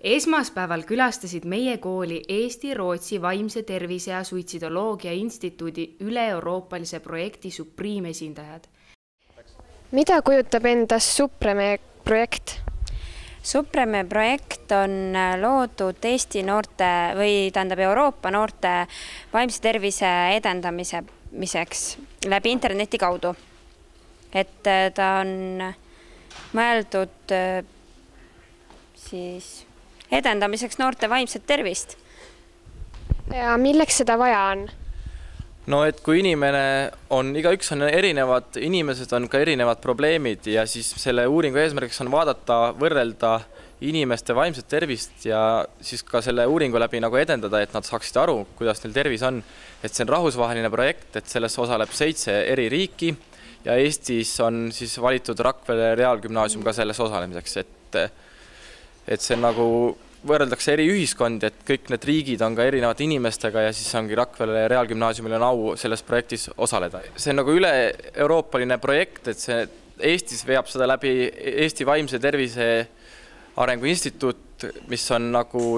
Esmaspäeval külastasid meie kooli Eesti-Rootsi vaimse tervise ja suitsidoloogia instituudi üle-euroopalise projekti Supreme esindajad. Mida kujutab endast Supreme projekt? Supreme projekt on loodud Eesti noorte Euroopa noorte vaimse tervise edendamiseks läbi interneti kaudu. Et ta on mõeldud edendamiseks noorte vaimset tervist. Ja milleks seda vaja on? No, et kui igaüks on erinevad, inimesed on ka erinevad probleemid ja siis selle uuringu eesmärgiks on võrrelda inimeste vaimset tervist ja siis ka selle uuringu läbi edendada, et nad saaksid aru, kuidas neil tervis on. Et see on rahvusvaheline projekt, et selles osaleb 7 eri riiki ja Eestis on siis valitud Rakvere Reaalgümnaasium ka selles osalemiseks, et see võrreldakse eri ühiskondi, et kõik need riigid on ka erinevate inimestega ja siis ongi Rakvere Reaalgümnaasiumil on au selles projektis osaleda. See on üle-euroopaline projekt, et see Eestis veab seda läbi Eesti Vaimse Tervise Arengu Instituut, mis on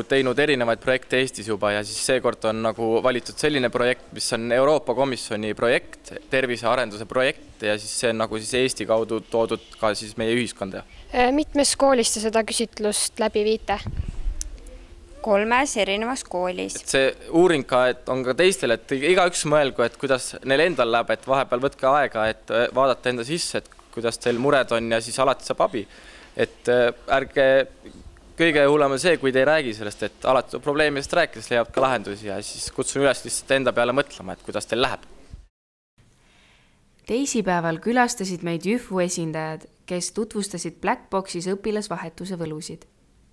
teinud erinevaid projekte Eestis juba ja siis seekord on valitud selline projekt, mis on Euroopa Komisjoni projekt, tervisearenduse projekt ja siis see on Eesti kaudu toodud ka siis meie ühiskonda. Mitmes koolis te seda küsitlust läbi viite? 3 erinevas koolis. See uuring on ka teistel, et igaüks mõelgu, et kuidas neil endal läheb, et vahepeal võtke aega, et vaadata enda sisse, et kuidas teil mured on ja siis alati saab abi. Et ärge kõige hullem on see, kui te ei räägi sellest, et alati probleemidest rääkides leiavad ka lahendusi ja siis kutsun üles lihtsalt enda peale mõtlema, et kuidas teil läheb. Teisipäeval külastasid meid JÜFU esindajad, kes tutvustasid Blackboxis õpilasvahetuse võlusid.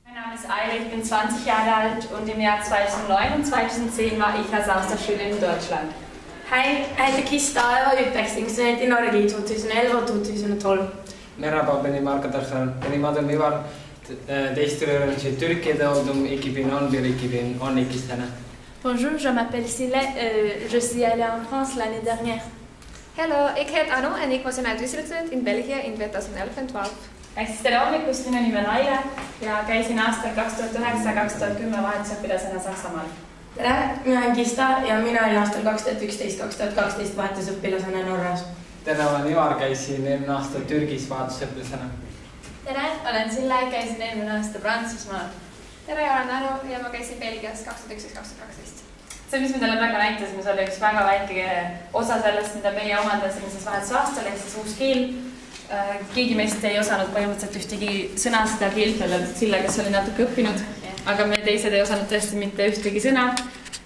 Mein Name ist Eile, ich bin 20 Jahre alt und im Jahr 2009 und 2010 war ich als Austauschschülerin in Deutschland. Hei, heitä Kistaa ja uppväxtingsnät i Norge 2011 och 2012. Merhaba, benim arkadaşlarım. Benim adım Ivar. Değiştiriyorum Türkiye'de oldum 2011, 2012 sene. Bonjour, je m'appelle Sile. Je suis allée en France l'année dernière. Hello, ik heet Anu en ik was in uitwisselingsstudent in België in 2011 en 12. Tere hommikust, minu nimi on Aile ja käisin aastal 2009-2010 vahetusõpilasena Saksamaal. Tere, mina olen Kista ja mina olin aastal 2011-2012 vahetusõpilasena Norras. Tere, olen Ivar, käisin eelmine aasta Türgis vahetusõpilasena. Tere, olen Sille, käisin eelmine aasta Prantsusmaal. Tere, olen Anu ja ma käisin Belgias 2011-2012. See, mis me talle praegu näitasime, see oli üks väga väike osa sellest, mida meie omandasime vahetusaastal, ehk siis uus keel. Keegi meist ei osanud põhimõtteliselt ühtegi sõna seda keelt öelda, Sille, kes oli natuke õppinud, aga me teised ei osanud tõesti mitte ühtegi sõna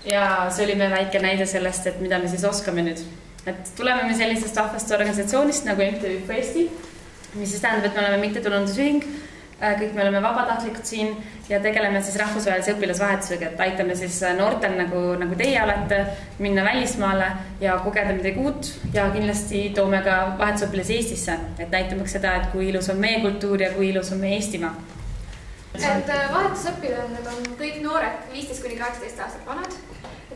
ja see oli meie väike näide sellest, et mida me siis oskame nüüd. Et tuleme me sellisest vahvast organisatsioonist nagu MTÜ Eesti, mis siis tähendab, et me oleme mittetulundusühing, kõik me oleme vabatahtlikud siin ja tegeleme siis rahvusvahelise õpilasvahetusega, et aitame siis noortel nagu teie olete minna välismaale ja kogeda midagi uut ja kindlasti toome ka vahetusõpilasi Eestisse, et näitamaks seda, et kui ilus on meie kultuur ja kui ilus on meie Eestimaa. Et vahetusõpilased on kõik noored 15–18 aastat vanad,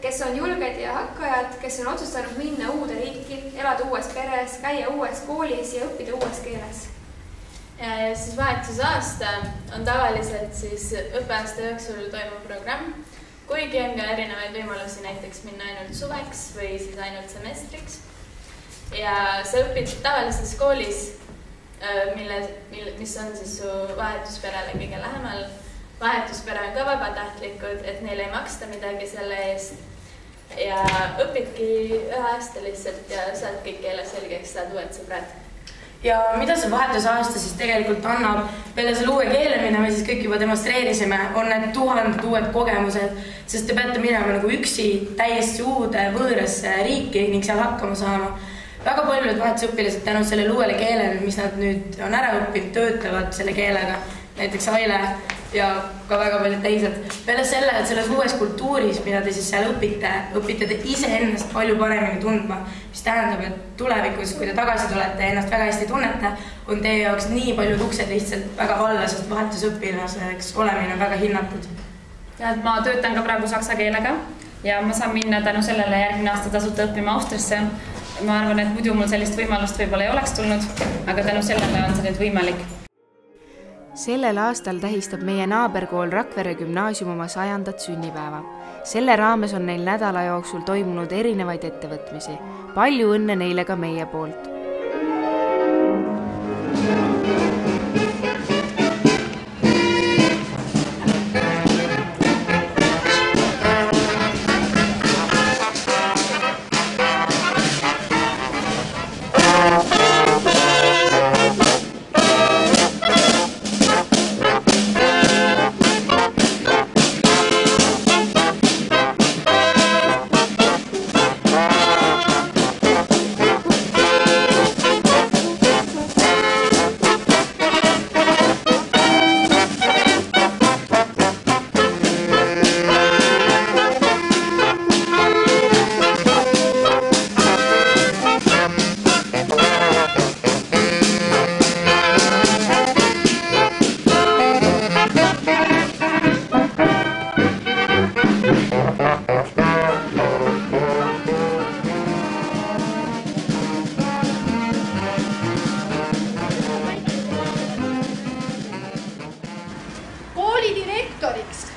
kes on julged ja hakkajad, kes on otsustanud minna uude riiki, elada uues peres, käia uues koolis ja õppida uues keeles. Ja siis vahetusaasta on tavaliselt siis õppeaasta jooksul toimuv programm, kuigi on ka erinevaid võimalusi näiteks minna ainult suveks või siis ainult semestriks. Ja sa õpid tavalises koolis, mis on siis su vahetusperele kõige lähemal. Vahetuspere on ka vabatahtlikud, et neil ei maksta midagi selle eest. Ja õpidki ühe aasta lihtsalt ja saad kõik keele selgeks, saad uued sõbrad. Ja mida see vahetusaasta siis tegelikult annab peale selle uue keele, mida me siis kõik juba demonstreerisime, on need 1000 uued kogemused, sest te peate minema üksi täiesti uude võõrasse riiki ning seal hakkama saama. Väga paljud vahetusõpilased tänu sellele uuele keelele, mis nad nüüd on ära õppinud, töötlevad selle keelega, näiteks Aile ja ka väga paljud teised. Peale selle, et selles uues kultuuris, mida te siis seal õpite te ise ennast palju paremini tundma, mis tähendab, et tulevikus, kui te tagasi tulete ja ennast väga hästi tunnete, on teie jaoks nii paljud uksed lihtsalt väga valla, sest vahetusõpilaseks olemine on väga hinnatud. Ja ma töötan ka praegu saksa keelega ja ma saan minna tänu sellele järgmine aasta tasuta õppima Austriasse ma arvan, et muidu mul sellist võimalust võib-olla ei oleks tulnud, aga tänu sellele on see nüüd võimalik. Sellel aastal tähistab meie naaberkool Rakvere gümnaasium oma 100. sünnipäeva. Selle raames on neil nädala jooksul toimunud erinevaid ettevõtmisi. Palju õnne neile ka meie poolt.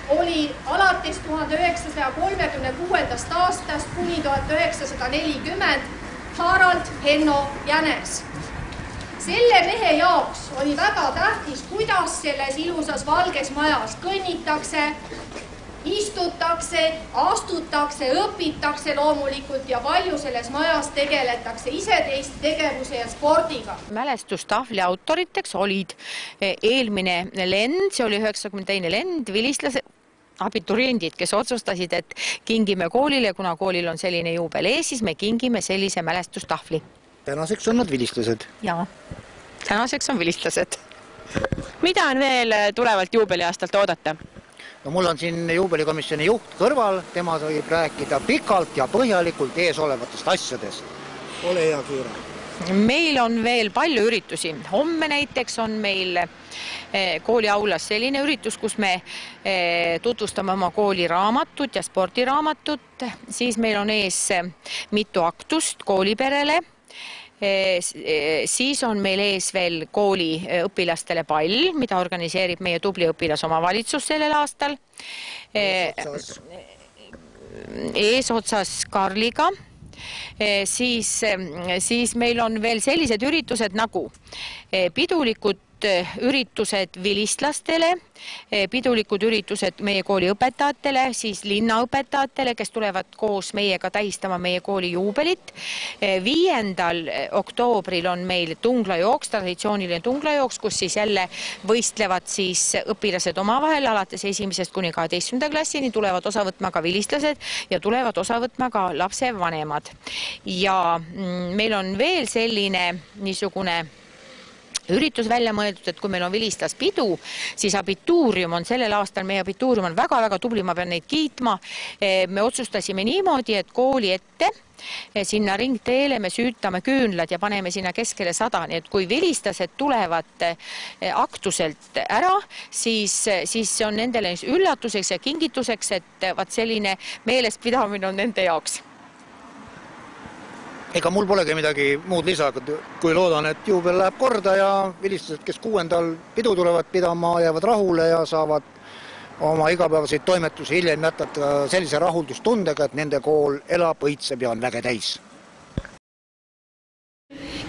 oli alates 1936. aastast kuni 1940 Harald Henno Jänes. Selle mehe jaoks oli väga tähtis, kuidas selles ilusas valges majas kõnnitakse, istutakse, astutakse, õpitakse loomulikult ja palju selles majas tegeletakse iseteist tegevuse ja spordiga. Mälestustahvli autoriteks olid eelmine lend, see oli 92. lend, vilistlased, abituriendid, kes otsustasid, et kingime koolile, kuna koolil on selline juubelee, siis me kingime sellise mälestustahvli. Tänaseks on nad vilistlased. Jaa, tänaseks on vilistlased. Mida on veel tulevalt juubeliaastalt oodata? No mul on siin juubelikomisjoni juht kõrval, tema võib rääkida pikalt ja põhjalikult ees olevatest asjadest. Ole hea, Kiira. Meil on veel palju üritusi. Homme näiteks on meil kooli aulas selline üritus, kus me tutvustame oma kooli raamatut ja spordiraamatut. Siis meil on ees mitu aktust kooliperele. Siis on meil ees veel kooli õpilastele pall, mida organiseerib meie tubli õpilasomavalitsus sellel aastal. Eesotsas Karliga. Siis meil on veel sellised üritused nagu pidulikud üritused vilistlastele, pidulikud üritused meie kooli õpetajatele, siis linnaõpetajatele, kes tulevad koos meiega tähistama meie kooli juubelit. 5. oktoobril on meil tunglajooks, traditsiooniline tunglajooks, kus siis jälle võistlevad siis õpilased omavahel alates 1. kuni 12. klassini, tulevad osa võtma ka vilistlased ja tulevad osa võtma ka lapsevanemad. Ja meil on veel selline niisugune üritus välja mõeldud, et kui meil on vilistlaspidu, siis abituurium on sellel aastal, meie abituurium on väga-väga tubli, ma pean neid kiitma. Me otsustasime niimoodi, et kooli ette sinna ringteele me süütame küünlad ja paneme sinna keskele 100, nii et kui vilistlased tulevad aktuselt ära, siis see on nendele üllatuseks ja kingituseks, et vaat selline meelespidamine on nende jaoks. Ega mul polegi midagi muud lisada, kui loodan, et juubel läheb korda ja vilistlased, kes 6. pidu tulevad pidama, jäävad rahule ja saavad oma igapäevaseid toimetusi hiljem jätta sellise rahuldustundega, et nende kool elab, õitseb ja on väge täis.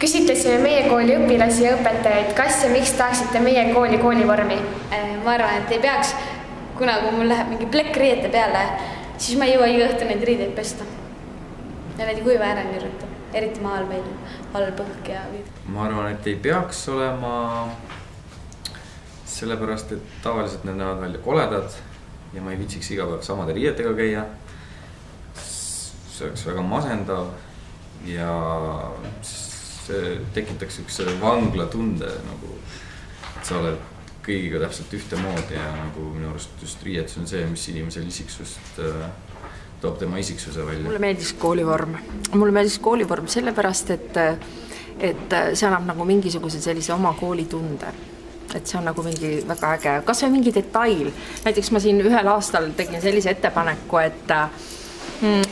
Küsitlesime meie kooli õpilasi ja õpetajaid, kas ja miks tahaksite meie kooli koolivormi? Ma arvan, et ei peaks, kuna kui mul läheb mingi plekk riiete peale, siis ma ei jõua iga õhtu neid riideid pesta. Ja need ei kuiva ära nii ruttu, eriti maal meil halb õhk ja viid. Ma arvan, et ei peaks olema sellepärast, et tavaliselt need näevad välja koledad ja ma ei viitsiks iga päev samade riietega käia. See oleks väga masendav ja see tekitaks üks vangla tunde, nagu, et sa oled kõigiga täpselt ühte moodi ja nagu minu arust just riietus on see, mis inimesel isiksust toob tema isiksuse välja. Mulle meeldis koolivorm sellepärast, et see annab nagu mingisuguse sellise oma kooli tunde. Et see on nagu mingi väga äge, kas või mingi detail. Näiteks ma siin ühel aastal tegin sellise ettepaneku, et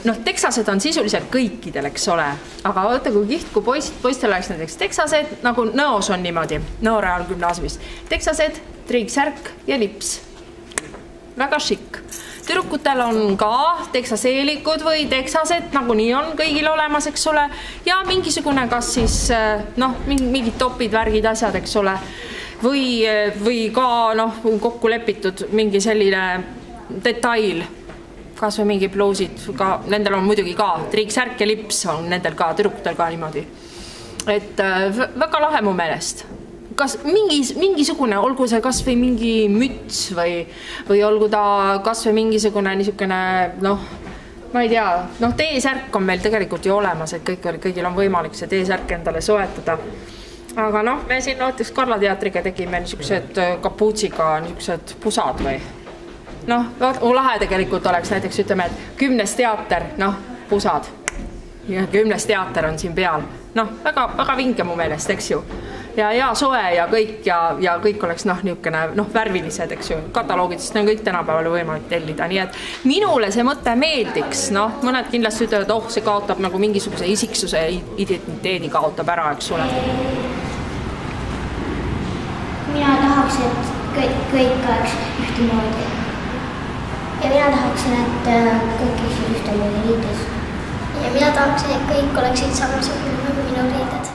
Noh, teksased on sisuliselt kõikidel, eks ole, aga vaata kui kiht, kui poistel oleks näiteks teksased, nagu Nõos on niimoodi, Nõo Reaalgümnaasiumis. Teksased, triiksärk ja lips. Väga šikk. Tüdrukutel on ka teksaseelikud või teksased, nagu nii on kõigil olemas, eks ole, ja mingisugune kas siis, noh, mingid topid, värgid, asjad, eks ole, või ka, noh, kokku lepitud mingi selline detail, kas või mingi bluusid, ka nendel on muidugi ka, triiksärk ja lips on nendel ka, tüdrukutel ka niimoodi. Et väga lahe mu meelest. Kas mingisugune, olgu see kas või mingi müts või olgu ta kas või mingisugune niisugune, noh, ma ei tea, noh, T-särk on meil tegelikult ju olemas, et kõigil on võimalik see T-särk endale soetada. Aga noh, me siin näiteks Karla teatriga tegime niisugused kapuutsiga niisugused pusad või. Noh, lahe tegelikult oleks näiteks, ütleme, et 10. teater, noh, pusad. Ja 10. teater on siin peal. Noh, väga vinge mu meelest, eks ju. Ja soe ja kõik oleks niisugune värvilised, eks ju, kataloogidest on kõik tänapäeval võimalik tellida, nii et minule see mõte meeldiks, mõned kindlasti ütlevad, see kaotab nagu mingisuguse isiksuse identiteedi kaotab ära, eks ole. Mina tahaks, et kõik oleks ühtemoodi. Ja mina tahaksin, et kõik oleksid ühtemoodi riides. Ja mina tahaksin, et kõik oleksid samasugune nagu minu riided.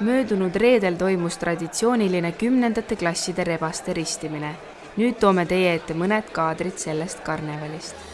Möödunud reedel toimus traditsiooniline 10. klasside rebaste ristimine. Nüüd toome teie ette mõned kaadrid sellest karnevalist.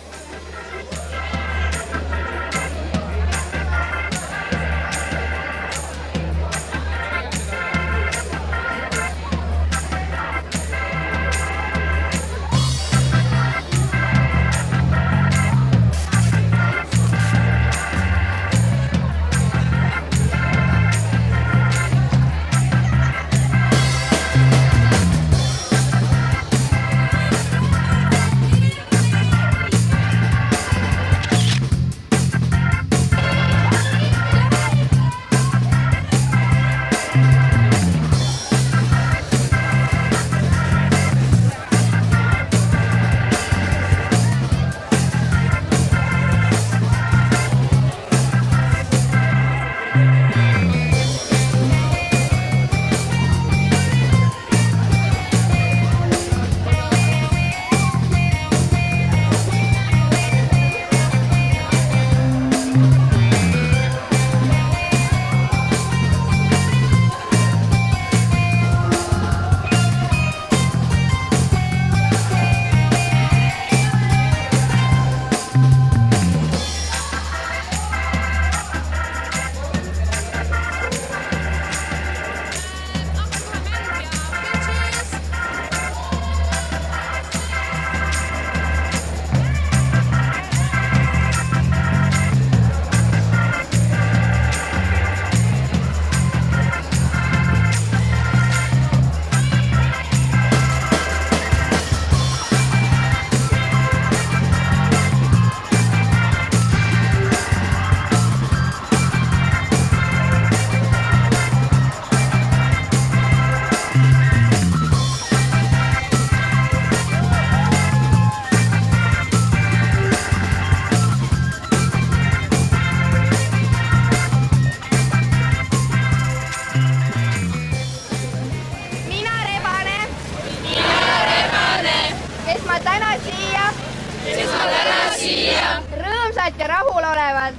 rõõmsalt ja rahulolevalt.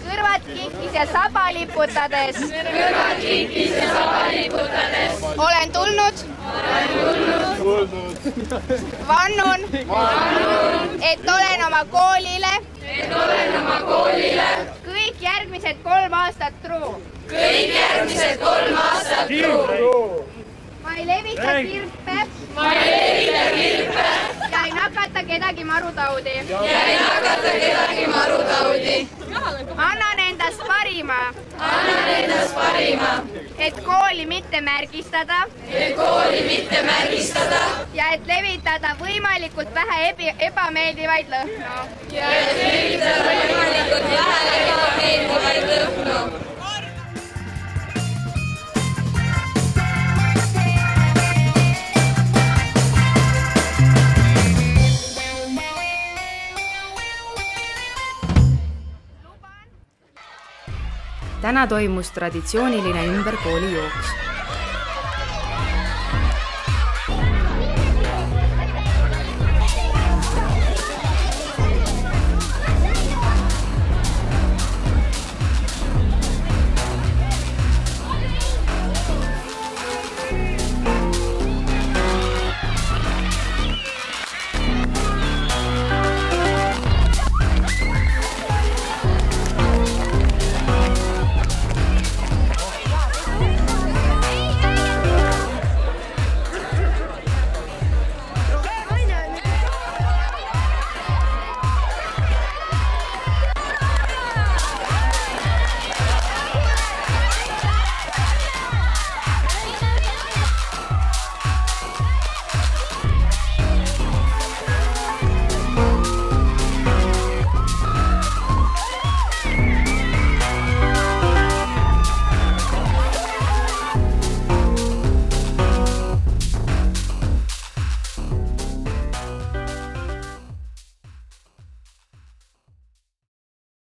Kõrvad kinkis ja saba liputades. Olen tulnud. Vannun, et olen oma koolile. Kõik järgmised 3 aastat truu. Ma ei levita kirpe. Ja ei nakata kedagi marutaudi. Annan endast parima. Et kooli mitte märgistada. Ja et levitada võimalikult vähe ebameeldivaid lõhnu. täna toimus traditsiooniline ümberkooli jooks.